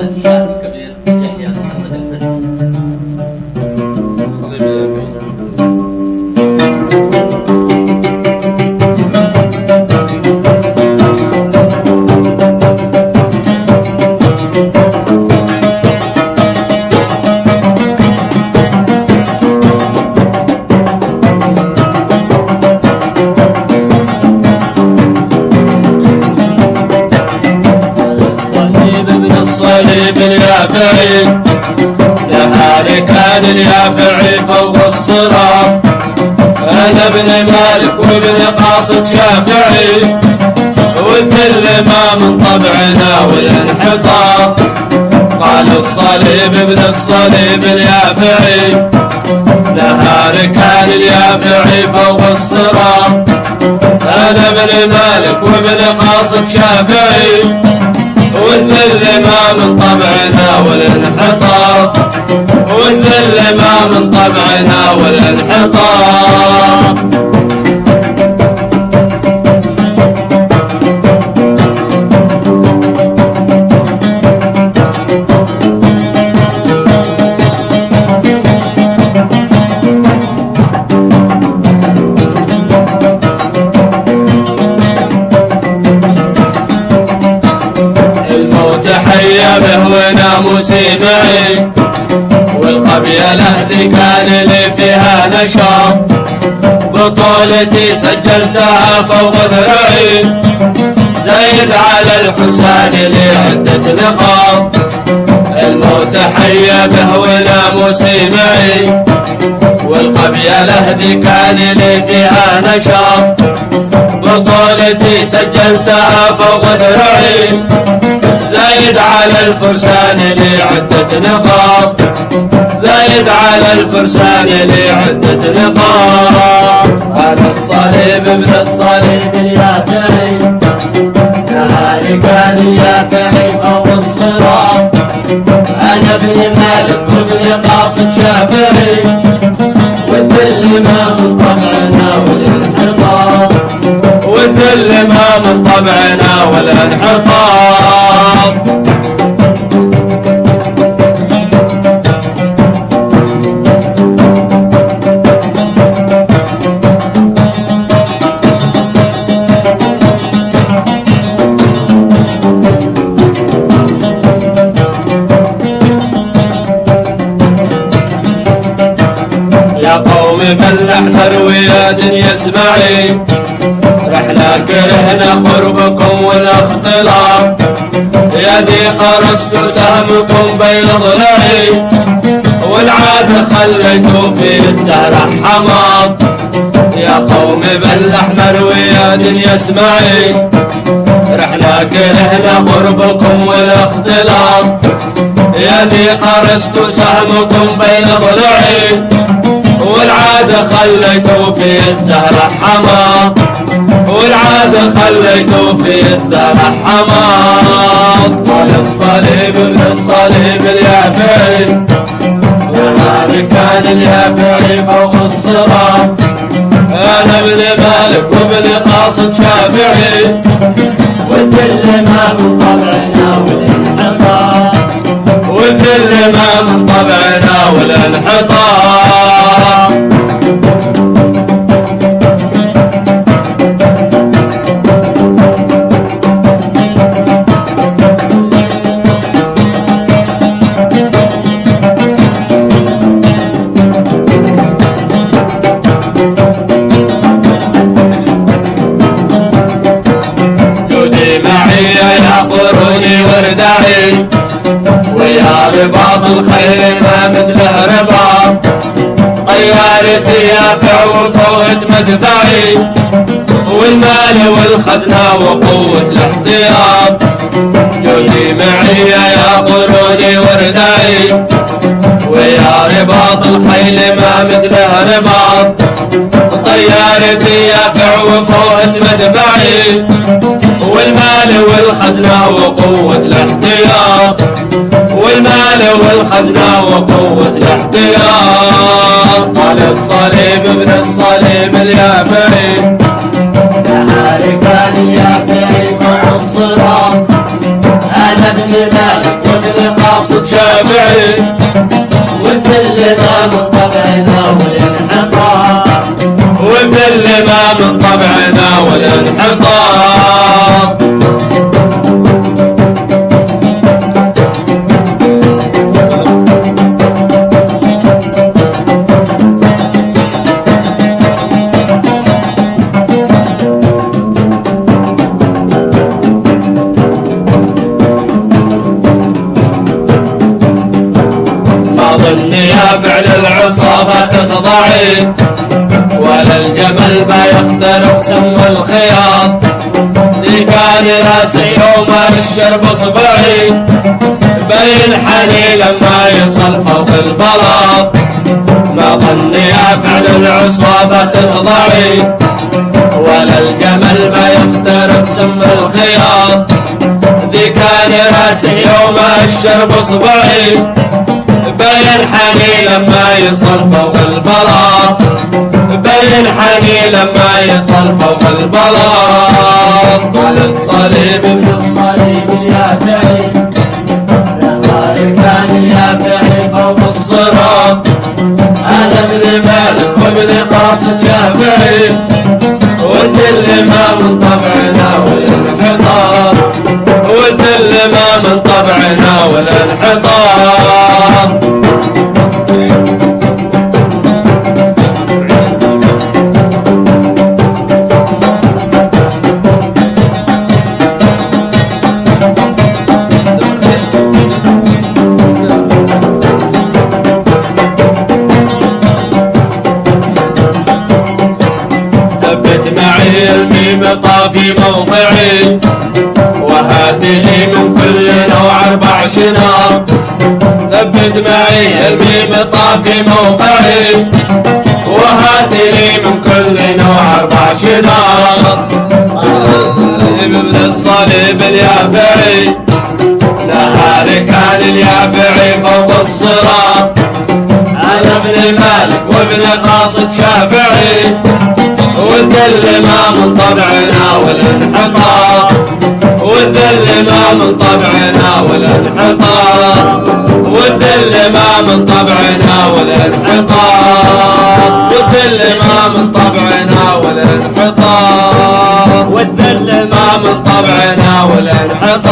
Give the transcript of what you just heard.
كلمات الشاعر الكبير يحيى محمد الفري. الصليب اليافعي. الصليب اليافعي نهاري كان اليافعي فوق الصراط. انا ابن مالك وابن قاصد شافعي، والذل ما من طبعنا والانحطاط. قال الصليب ابن الصليب اليافعي نهاري كان اليافعي فوق الصراط. انا ابن مالك وابن قاصد شافعي، والذل ما من طبعنا والانحطاط. والذل ما من طبعنا والانحطاط. تحيا به وناموسي معي، والقبيلة ذي كان لي فيها نشاط. بطولتي سجلتها فوق ذراعي، زايد على الفرسان لي عدة نقاط. الموت حيا به وناموسي معي، والقبيلة ذي كان لي فيها نشاط. بطولتي سجلتها فوق ذراعي، زايد على الفرسان لي عدة نقاط. زايد على الفرسان لي عدة نقاط. هذا الصليب ابن الصليب اليافعي نهاري كان اليافعي فوق الصراط. انا ابن مالك وابن قاصد شافعي، والذل ما من طبعنا والانحطاط. والذل ما من طبعنا والانحطاط. يا قوم بلح مرويات يسمعي، رحنا كرهنا قربكم والاختلاط. يا ذي قرست سهمكم بين ضلعي، والعاد خليتوا في الزهرة حماط. يا قوم بلح مرويات يسمعي، رحنا كرهنا قربكم والاختلاط. يا ذي قرست سهمكم بين ضلعي، والعاد خليتوا في الزهرة حماط. والعاد خليتوا في الزرع حماط. قال الصليب ابن الصليب اليافعي نهاري كان اليافعي فوق الصراط. انا ابن مالك وابن قاصد شافعي، والذل ما من طبعنا والانحطاط. والذل ما من طبعنا والانحطاط. قروني وردعي، ويا رباط الخير ما مثله رباط. طيارتي يافع وفوت مدفعي، والمال والخزنة وقوة الاحتياط. جودي معي يا قروني وردعي، ويا رباط الخيل ما مثله رباط. طيارتي يافع وفوت مدفعي، والمال والخزنة وقوة الاحتياط. والمال والخزنة وقوة الاحتياط. قال الصليب ابن الصليب اليافعي نهاري كان اليافعي فوق الصراط. انا ابن مالك وابن قاصد شافعي والذل ما من طبعنا والانحطاط والذل ما من طبعنا والانحطاط. ظني يا فعل العصابة تخضعي ولا الجمل ما يخترق سم الخياط. ذي كان راسي يوم الشرب اصبعي بين حني لما يصل فوق البلاط. ما ظني يا فعل العصابة تخضعي ولا الجمل ما يخترق سم الخياط. ذي كان راسي يوم الشرب اصبعي بين حني لما يصل فوق البلاط. بين حني لما يصل فوق البلاط. على الصليب ابن الصليب اليافعي الظهر كان اليافعي فوق الصراط. انا ابن مالك وابن قاصد شافعي والذل ما من طبعنا والانحطاط. والذل ما من طبعنا والانحطاط. ثبت معي الميم طافي موضعي وهات لي من كل نوع 4 شناط. ثبت معي الميم طافي موقعي وهات لي من كل نوع 4 شناط. ابن الصليب اليافعي نهاري كان اليافعي فوق الصراط. انا ابن مالك وابن قاصد شافعي والذل ما من طبعنا والانحطاط. والذل ما من طبعنا والانحطاط. والذل ما من طبعنا والانحطاط. والذل ما من طبعنا والانحطاط. والذل ما من طبعنا والانحطاط.